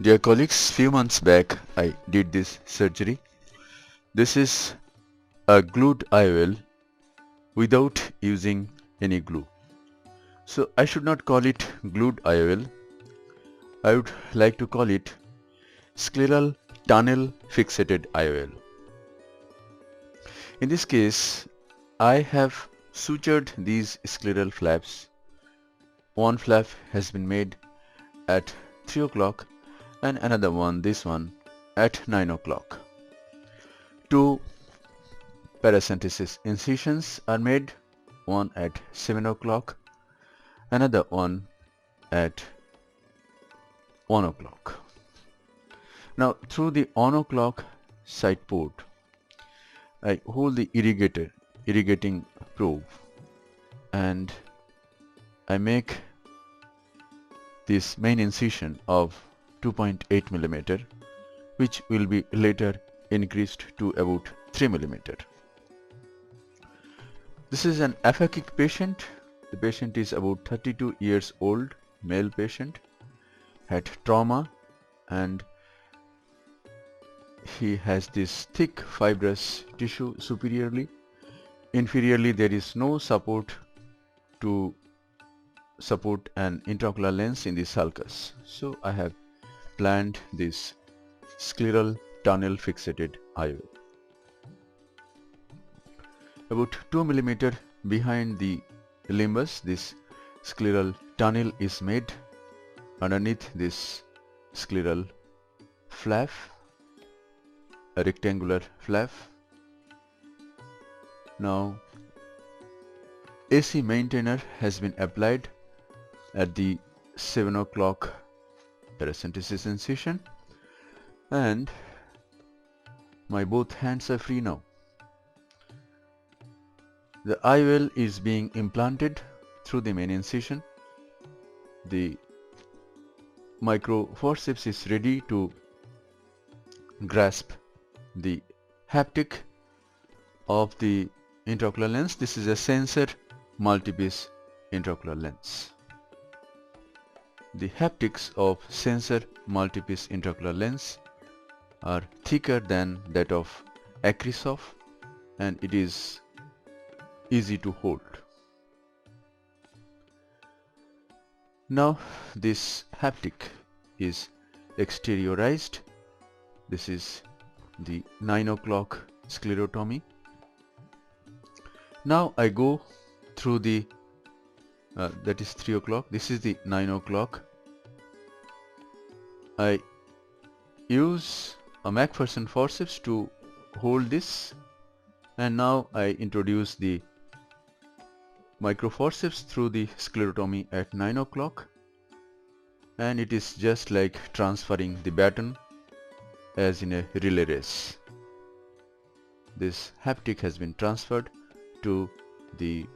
Dear colleagues, few months back I did this surgery. This is a glued IOL without using any glue. So I should not call it glued IOL. I would like to call it Scleral tunnel fixated IOL. In this case, I have sutured these scleral flaps. One flap has been made at 3 o'clock and another one, this one, at 9 o'clock. Two paracentesis incisions are made, one at 7 o'clock, another one at 1 o'clock. Now through the 1 o'clock side port, I hold the irrigating probe and I make this main incision of 2.8 millimeter, which will be later increased to about 3 millimeter. This is an aphakic patient. The patient is about 32 years old, male patient, had trauma, and he has this thick fibrous tissue superiorly. Inferiorly, there is no support to support an intraocular lens in the sulcus. So I have planned this scleral tunnel fixated IOL. About 2 millimeter behind the limbus, this scleral tunnel is made underneath this scleral flap, a rectangular flap. Now AC maintainer has been applied at the 7 o'clock paracentesis incision, and my both hands are free now. The IOL is being implanted through the main incision. The micro forceps is ready to grasp the haptic of the intraocular lens. This is a sensor multipiece intraocular lens. The haptics of sensor multipiece intraocular lens are thicker than that of Acrysof, and it is easy to hold. Now this haptic is exteriorized. This is the 9 o'clock sclerotomy. Now I go through the that is 3 o'clock. This is the 9 o'clock. I use a McPherson forceps to hold this, and now I introduce the microforceps through the sclerotomy at 9 o'clock, and it is just like transferring the baton as in a relay race. This haptic has been transferred to the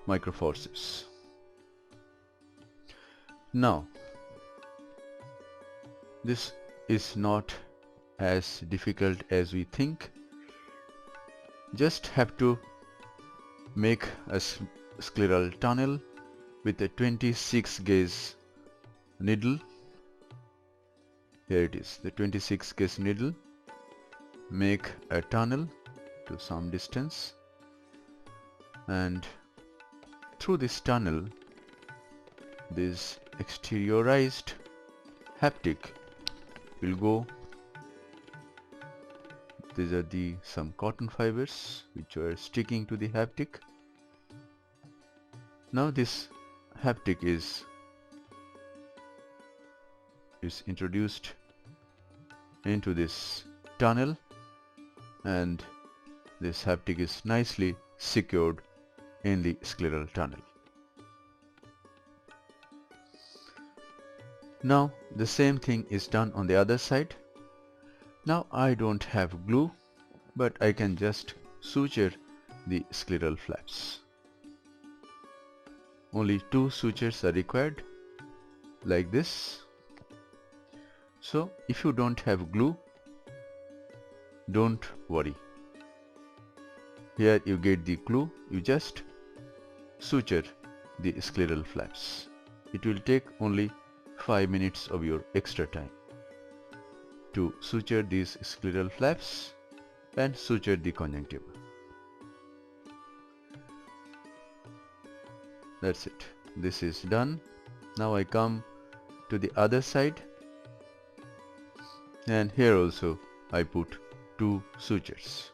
microforceps. Now this is not as difficult as we think. Just have to make a scleral tunnel with a 26 gauge needle. Here it is, the 26 gauge needle. Make a tunnel to some distance, and through this tunnel this exteriorized haptic will go. These are the some cotton fibers which are sticking to the haptic. Now this haptic is introduced into this tunnel, and this haptic is nicely secured in the scleral tunnel. Now the same thing is done on the other side. Now I don't have glue, but I can just suture the scleral flaps. Only 2 sutures are required, like this. So if you don't have glue, don't worry. Here you get the glue. You just suture the scleral flaps. It will take only 5 minutes of your extra time to suture these scleral flaps and suture the conjunctiva. That's it. This is done. Now I come to the other side, and here also I put 2 sutures.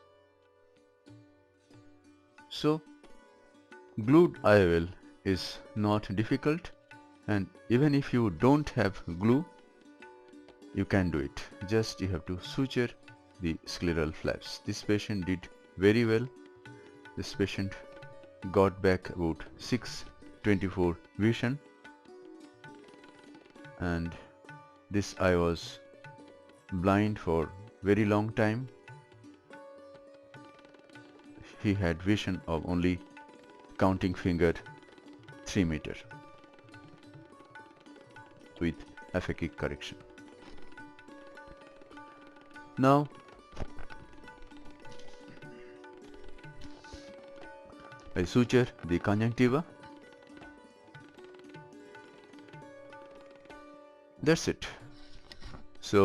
So glued IOL is not difficult, and even if you don't have glue, you can do it. Just you have to suture the scleral flaps. This patient did very well. This patient got back about 6/24 vision, and this eye was blind for very long time. He had vision of only counting finger 3 meter with aphakic correction. Now I suture the conjunctiva. That's it. So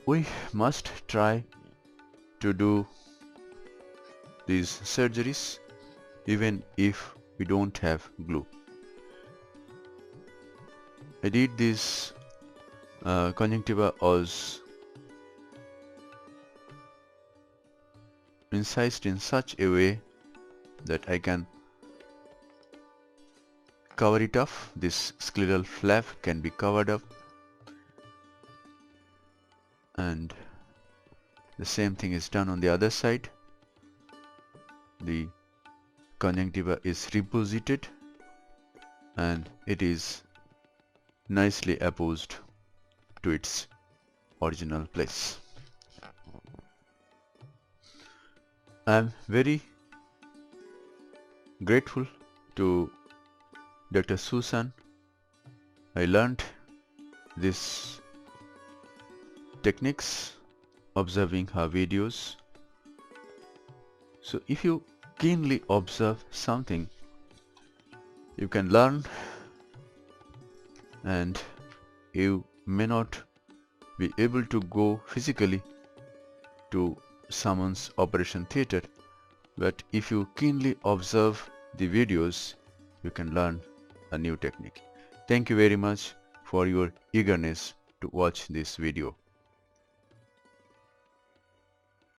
we must try to do these surgeries even if we don't have glue. I did this conjunctiva was incised in such a way that I can cover it up. This scleral flap can be covered up, and the same thing is done on the other side. The conjunctiva is reposited and it is nicely apposed to its original place. I am very grateful to Dr. Susan. I learned these techniques observing her videos. So if you keenly observe something, you can learn, and you may not be able to go physically to someone's operation theater, but if you keenly observe the videos, you can learn a new technique. Thank you very much for your eagerness to watch this video.